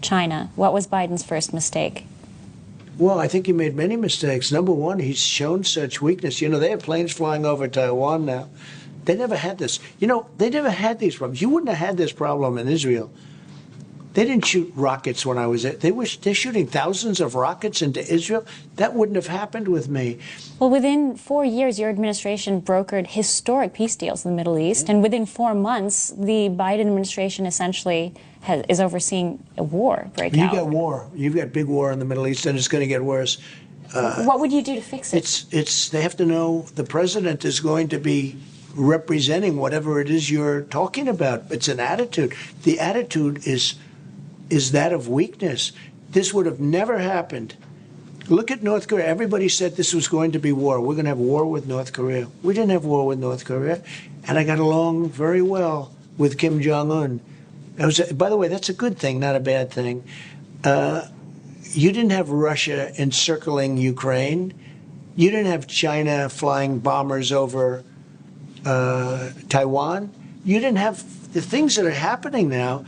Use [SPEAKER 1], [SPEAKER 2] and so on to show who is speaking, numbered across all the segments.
[SPEAKER 1] China. What was Biden's first mistake?
[SPEAKER 2] Well, I think he made many mistakes. Number one, he's shown such weakness. You know, they have planes flying over Taiwan now. They never had this. You know, they never had these problems. You wouldn't have had this problem in Israel. They didn't shoot rockets when I was there. They're shooting thousands of rockets into Israel. That wouldn't have happened with me.
[SPEAKER 1] Well, within 4 years, your administration brokered historic peace deals in the Middle East. And within 4 months, the Biden administration essentially is overseeing a war breakout.
[SPEAKER 2] You got war. You've got big war in the Middle East, and it's going to get worse.
[SPEAKER 1] What would you do to fix it?
[SPEAKER 2] They have to know the president is going to be representing whatever it is you're talking about. It's an attitude. The attitude is that of weakness. This would have never happened. Look at North Korea. Everybody said this was going to be war. We're going to have war with North Korea. We didn't have war with North Korea. And I got along very well with Kim Jong-un. By the way, that's a good thing, not a bad thing. You didn't have Russia encircling Ukraine. You didn't have China flying bombers over Taiwan. You didn't have the things that are happening now.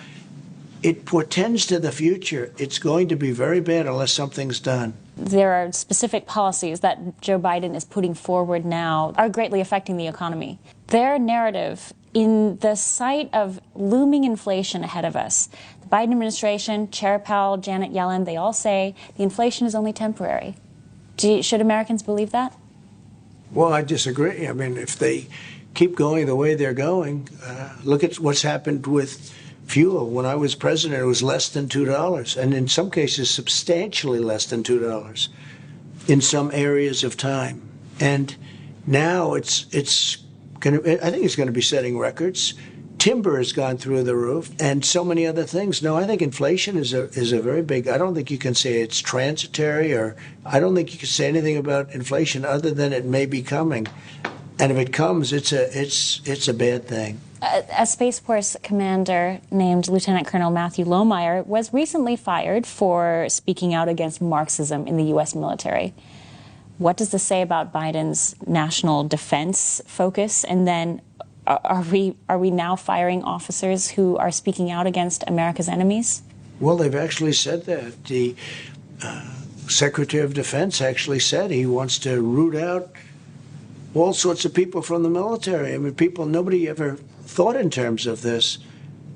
[SPEAKER 2] It portends to the future. It's going to be very bad unless something's done.
[SPEAKER 1] There are specific policies that Joe Biden is putting forward now are greatly affecting the economy. Their narrative, in the sight of looming inflation ahead of us, the Biden administration, Chair Powell, Janet Yellen, they all say the inflation is only temporary. Should Americans believe that?
[SPEAKER 2] Well, I disagree. I mean, if they keep going the way they're going, look at what's happened with fuel. When I was president, it was less than $2, and in some cases, substantially less than $2 in some areas of time. And now it's going to, I think it's going to be setting records. Timber has gone through the roof, and so many other things. No, I think inflation is a very big. I don't think you can say it's transitory, or I don't think you can say anything about inflation other than it may be coming. And if it comes, it's a bad thing.
[SPEAKER 1] A Space Force commander named Lieutenant Colonel Matthew Lohmeyer was recently fired for speaking out against Marxism in the U.S. military. What does this say about Biden's national defense focus? And then are we now firing officers who are speaking out against America's enemies?
[SPEAKER 2] Well, they've actually said that. The Secretary of Defense actually said he wants to root out all sorts of people from the military. I mean, nobody ever thought in terms of this.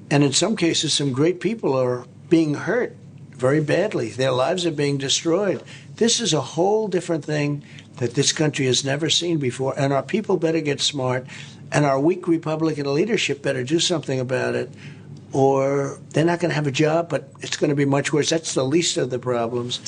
[SPEAKER 2] And in some cases, some great people are being hurt very badly. Their lives are being destroyed. This is a whole different thing that this country has never seen before. And our people better get smart. And our weak Republican leadership better do something about it. Or they're not going to have a job, but it's going to be much worse. That's the least of the problems.